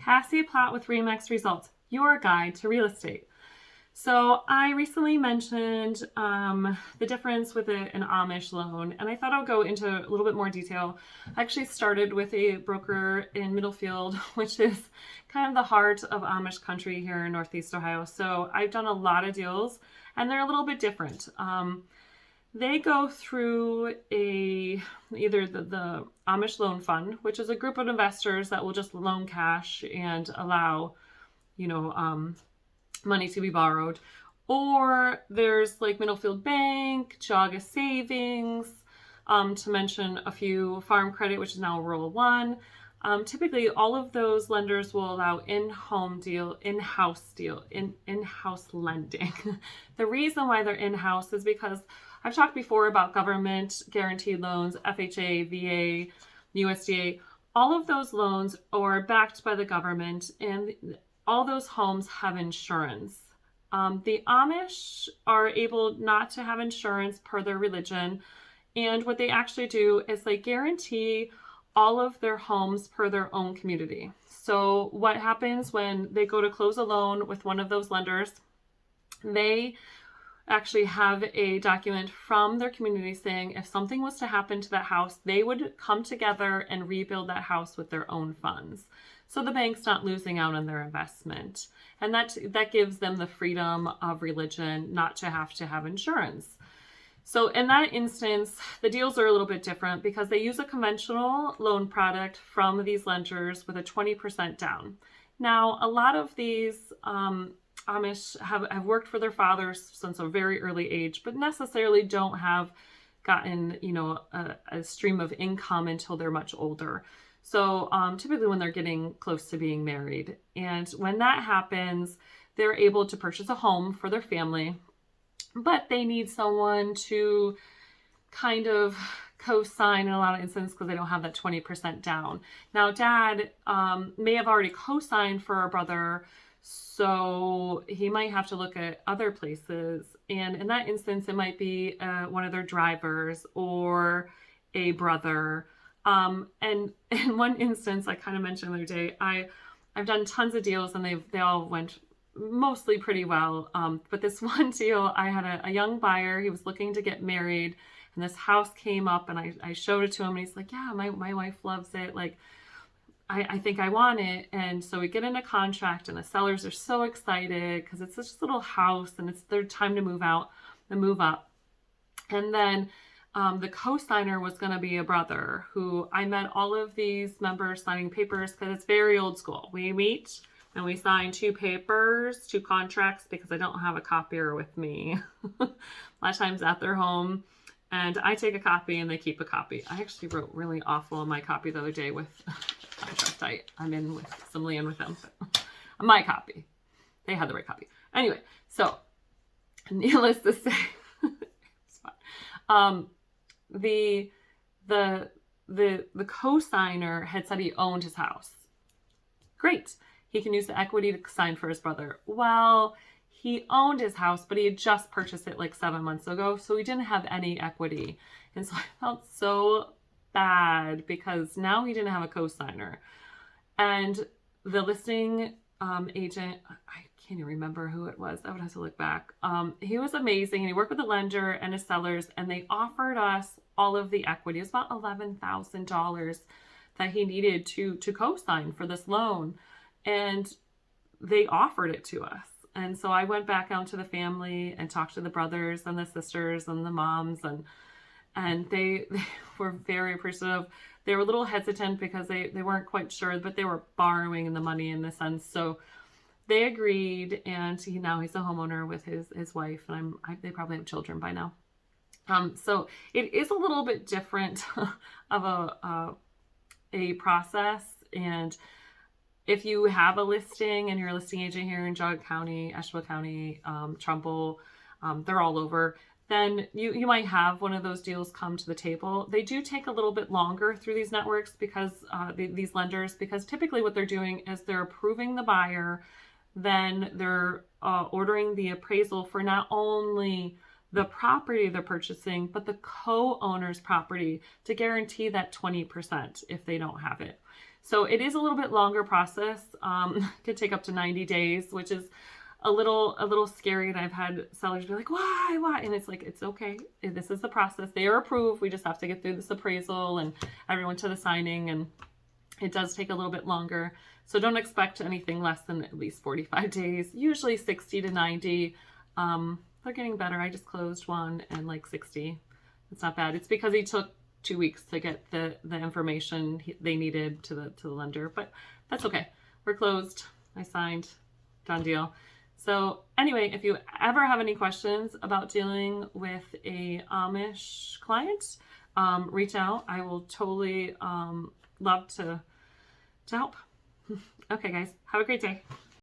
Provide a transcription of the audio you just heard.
Cassie Platt with Remax Results, your guide to real estate. So I recently mentioned the difference with an Amish loan, and I thought I'll go into a little bit more detail. I actually started with a broker in Middlefield, which is kind of the heart of Amish country here in Northeast Ohio. So I've done a lot of deals, and they're a little bit different. They go through either the Amish Loan Fund, which is a group of investors that will just loan cash and allow, money to be borrowed. Or there's like Middlefield Bank, Jaga Savings, to mention a few, Farm Credit, which is now Rural One. Typically, all of those lenders will allow in-house lending. The reason why they're in-house is because I've talked before about government guaranteed loans, FHA, VA, USDA. All of those loans are backed by the government, and all those homes have insurance. The Amish are able not to have insurance per their religion, and what they actually do is they guarantee all of their homes per their own community. So what happens when they go to close a loan with one of those lenders, they actually have a document from their community saying if something was to happen to that house, they would come together and rebuild that house with their own funds. So the bank's not losing out on their investment. And that gives them the freedom of religion not to have insurance. So in that instance, the deals are a little bit different because they use a conventional loan product from these lenders with a 20% down. Now, a lot of these Amish have worked for their fathers since a very early age, but necessarily don't have gotten, a stream of income until they're much older. So typically when they're getting close to being married. And when that happens, they're able to purchase a home for their family, but they need someone to kind of co-sign in a lot of instances because they don't have that 20% down. Now, dad may have already co-signed for a brother, so he might have to look at other places. And in that instance, it might be one of their drivers or a brother. And in one instance, I kind of mentioned the other day, I've done tons of deals and they all went mostly pretty well. But this one deal, I had a young buyer. He was looking to get married, and this house came up, and I showed it to him, and he's like, yeah, my wife loves it. Like, I think I want it. And so we get into contract, and the sellers are so excited because it's this little house and it's their time to move out and move up. And then the co-signer was going to be a brother who I met all of these members signing papers because it's very old school. We meet and we sign two contracts, because I don't have a copier with me. A lot of times at their home. And I take a copy and they keep a copy. I actually wrote really awful on my copy the other day with a contract I'm in with somebody in with them. But my copy. They had the right copy. Anyway, so needless to say, it's fine. The co-signer had said he owned his house. Great. He can use the equity to sign for his brother. Well, he owned his house, but he had just purchased it like 7 months ago, so he didn't have any equity. And so I felt so bad because now he didn't have a co-signer. And the listing agent, I can't even remember who it was. I would have to look back. He was amazing, and he worked with the lender and his sellers, and they offered us all of the equity. It was about $11,000 that he needed to co-sign for this loan, and they offered it to us. And so I went back out to the family and talked to the brothers and the sisters and the moms, and they were very appreciative. They were a little hesitant because they weren't quite sure, but they were borrowing the money in a sense. So they agreed, and now he's a homeowner with his wife, and they probably have children by now. So it is a little bit different of a process. And if you have a listing and you're a listing agent here in Jaga County, Asheville County, Trumbull, they're all over, then you might have one of those deals come to the table. They do take a little bit longer through these networks because these lenders, because typically what they're doing is they're approving the buyer, then they're ordering the appraisal for not only the property they're purchasing, but the co-owner's property to guarantee that 20% if they don't have it. So it is a little bit longer process. Could take up to 90 days, which is a little scary. And I've had sellers be like, why? And it's like, it's okay. This is the process. They are approved. We just have to get through this appraisal and everyone to the signing. And it does take a little bit longer. So don't expect anything less than at least 45 days, usually 60 to 90. They're getting better. I just closed one and like 60. It's not bad. It's because he took 2 weeks to get the information they needed to the lender, but that's okay. We're closed. I signed. Done deal. So anyway, if you ever have any questions about dealing with a Amish client, reach out. I will totally love to help. Okay, guys, have a great day.